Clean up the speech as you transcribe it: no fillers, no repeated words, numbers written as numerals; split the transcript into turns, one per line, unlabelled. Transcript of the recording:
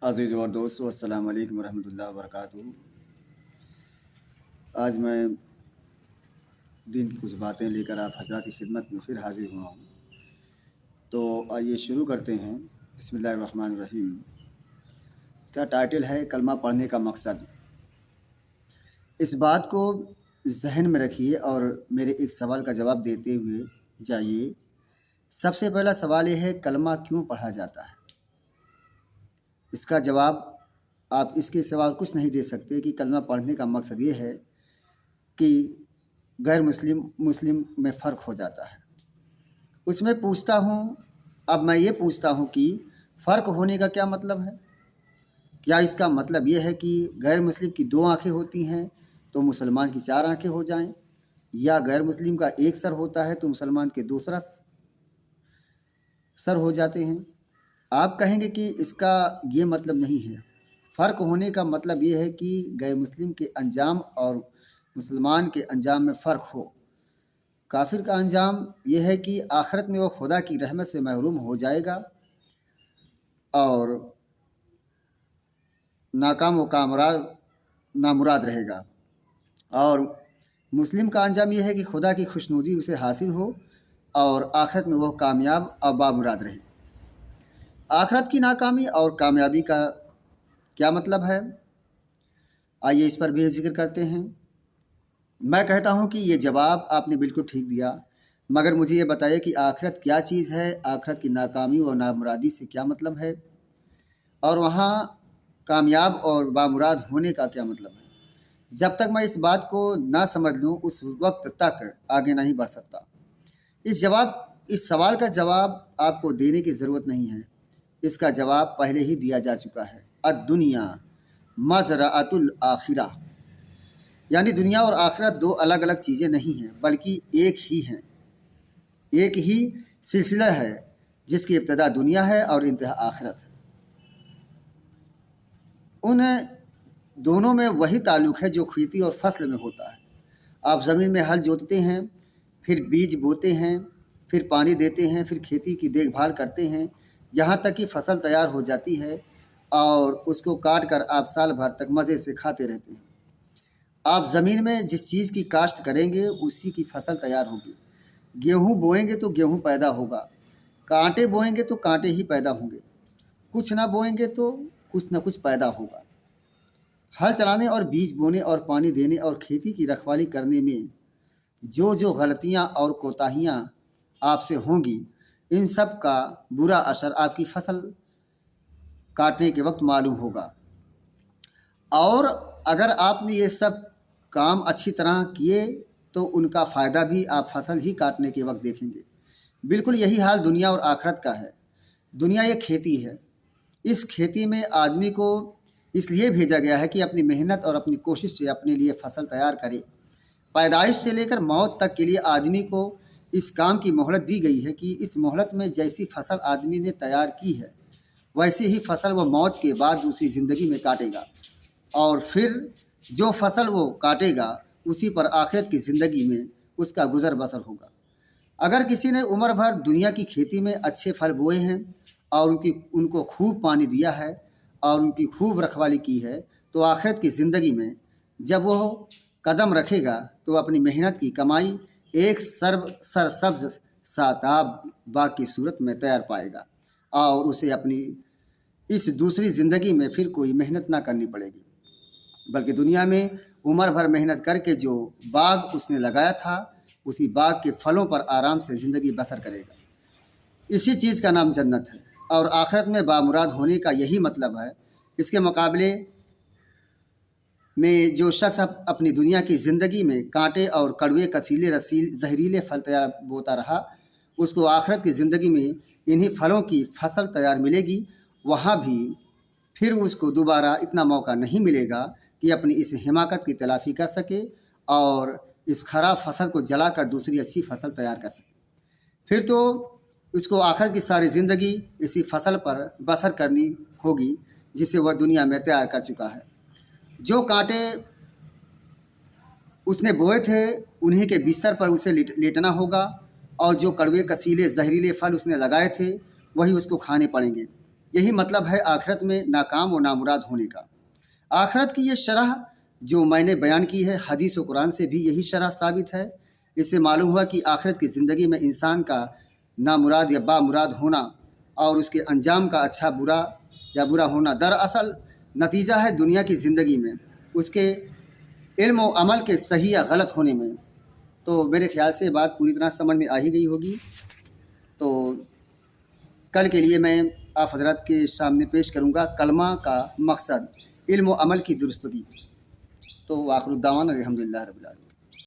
अज़ीज़ और दोस्तों, अस्सलाम वालेकुम रहमतुल्लाहि व बरकातुहू। आज मैं दीन की कुछ बातें लेकर आप हज़रात की खिदमत में फिर हाज़िर हुआ हूँ। तो आइए शुरू करते हैं। बिस्मिल्लाहिर्रहमानिर्रहीम। इसका टाइटल है कलमा पढ़ने का मकसद। इस बात को ज़हन में रखिए और मेरे एक सवाल का जवाब देते हुए जाइए। सबसे पहला सवाल ये है, कलमा क्यों पढ़ा जाता है? इसका जवाब आप इसके सवाल कुछ नहीं दे सकते कि कलमा पढ़ने का मकसद ये है कि गैर मुस्लिम मुस्लिम में फ़र्क हो जाता है। उसमें पूछता हूँ, अब मैं ये पूछता हूँ कि फ़र्क होने का क्या मतलब है? क्या इसका मतलब ये है कि गैर मुस्लिम की 2 आँखें होती हैं तो मुसलमान की 4 आँखें हो जाएं, या गैर मुस्लिम का एक सर होता है तो मुसलमान के दूसरा सर हो जाते हैं? आप कहेंगे कि इसका ये मतलब नहीं है। फ़र्क होने का मतलब ये है कि गैर मुस्लिम के अंजाम और मुसलमान के अंजाम में फ़र्क हो। काफिर का अंजाम ये है कि आखिरत में वो खुदा की रहमत से महरूम हो जाएगा और नाकाम व कामराद नामुराद रहेगा, और मुस्लिम का अंजाम ये है कि खुदा की खुशनुदी उसे हासिल हो और आखिरत में वो कामयाब और बामुराद रहे। आखिरत की नाकामी और कामयाबी का क्या मतलब है? आइए इस पर भी जिक्र करते हैं। मैं कहता हूं कि ये जवाब आपने बिल्कुल ठीक दिया, मगर मुझे ये बताइए कि आखिरत क्या चीज़ है, आखिरत की नाकामी और नामुरादी से क्या मतलब है, और वहाँ कामयाब और बामुराद होने का क्या मतलब है? जब तक मैं इस बात को ना समझ लूँ उस वक्त तक आगे नहीं बढ़ सकता। इस सवाल का जवाब आपको देने की ज़रूरत नहीं है, इसका जवाब पहले ही दिया जा चुका है। अद-दुनिया मज़रअतुल आखिरा, यानी दुनिया और आखिरत 2 अलग अलग चीज़ें नहीं हैं, बल्कि एक ही हैं। एक ही सिलसिला है जिसकी इब्तिदा दुनिया है और इंतहा आखिरत है। उन दोनों में वही ताल्लुक़ है जो खेती और फसल में होता है। आप ज़मीन में हल जोतते हैं, फिर बीज बोते हैं, फिर पानी देते हैं, फिर खेती की देखभाल करते हैं, यहाँ तक कि फसल तैयार हो जाती है और उसको काट कर आप साल भर तक मज़े से खाते रहते हैं। आप ज़मीन में जिस चीज़ की काश्त करेंगे उसी की फसल तैयार होगी। गेहूँ बोएंगे तो गेहूँ पैदा होगा, कांटे बोएंगे तो कांटे ही पैदा होंगे, कुछ ना बोएंगे तो कुछ ना कुछ पैदा होगा। हल चलाने और बीज बोने और पानी देने और खेती की रखवाली करने में जो जो गलतियाँ और कोताहियाँ आपसे होंगी, इन सब का बुरा असर आपकी फसल काटने के वक्त मालूम होगा। और अगर आपने ये सब काम अच्छी तरह किए तो उनका फ़ायदा भी आप फसल ही काटने के वक्त देखेंगे। बिल्कुल यही हाल दुनिया और आखिरत का है। दुनिया एक खेती है। इस खेती में आदमी को इसलिए भेजा गया है कि अपनी मेहनत और अपनी कोशिश से अपने लिए फसल तैयार करे। पैदाइश से लेकर मौत तक के लिए आदमी को इस काम की मोहलत दी गई है कि इस मोहलत में जैसी फसल आदमी ने तैयार की है वैसी ही फसल वो मौत के बाद दूसरी ज़िंदगी में काटेगा, और फिर जो फसल वो काटेगा उसी पर आखिरत की ज़िंदगी में उसका गुज़र बसर होगा। अगर किसी ने उम्र भर दुनिया की खेती में अच्छे फल बोए हैं और उनको खूब पानी दिया है और उनकी खूब रखवाली की है, तो आखिरत की ज़िंदगी में जब वो कदम रखेगा तो अपनी मेहनत की कमाई एक सरसब्ज शादाब बाग की सूरत में तैयार पाएगा, और उसे अपनी इस दूसरी ज़िंदगी में फिर कोई मेहनत ना करनी पड़ेगी, बल्कि दुनिया में उम्र भर मेहनत करके जो बाग उसने लगाया था उसी बाग के फलों पर आराम से ज़िंदगी बसर करेगा। इसी चीज़ का नाम जन्नत है, और आखिरत में बामुराद होने का यही मतलब है। इसके मुकाबले में जो शख्स अपनी दुनिया की ज़िंदगी में कांटे और कड़वे कसीले रसील जहरीले फल तैयार बोता रहा, उसको आखिरत की ज़िंदगी में इन्हीं फलों की फसल तैयार मिलेगी। वहाँ भी फिर उसको दोबारा इतना मौका नहीं मिलेगा कि अपनी इस हिमाकत की तलाफ़ी कर सके और इस खराब फसल को जलाकर दूसरी अच्छी फसल तैयार कर सके। फिर तो उसको आखिर की सारी ज़िंदगी इसी फसल पर बसर करनी होगी जिसे वह दुनिया में तैयार कर चुका है। जो कांटे उसने बोए थे उन्हीं के बिस्तर पर उसे लेटना होगा, और जो कड़वे कसीले जहरीले फल उसने लगाए थे वही उसको खाने पड़ेंगे। یہی مطلب ہے آخرت میں ناکام و نامراد ہونے کا۔ آخرت کی یہ شرح جو میں نے بیان کی ہے، حدیث و قرآن سے بھی یہی شرح ثابت ہے۔ اس سے معلوم ہوا کہ آخرت کی زندگی میں انسان کا نامراد یا بامراد ہونا اور اس کے انجام کا اچھا برا یا برا ہونا دراصل نتیجہ ہے دنیا کی زندگی میں اس کے علم و عمل کے صحیح یا غلط ہونے میں۔ تو میرے خیال سے بات پوری طرح سمجھ میں آ ہی گئی ہوگی۔ تو کل کے لیے میں آپ حضرات کے سامنے پیش کروں گا کلمہ کا مقصد، علم و عمل کی درستگی۔ تو آخر الدعوانا الحمدللہ رب العالمین۔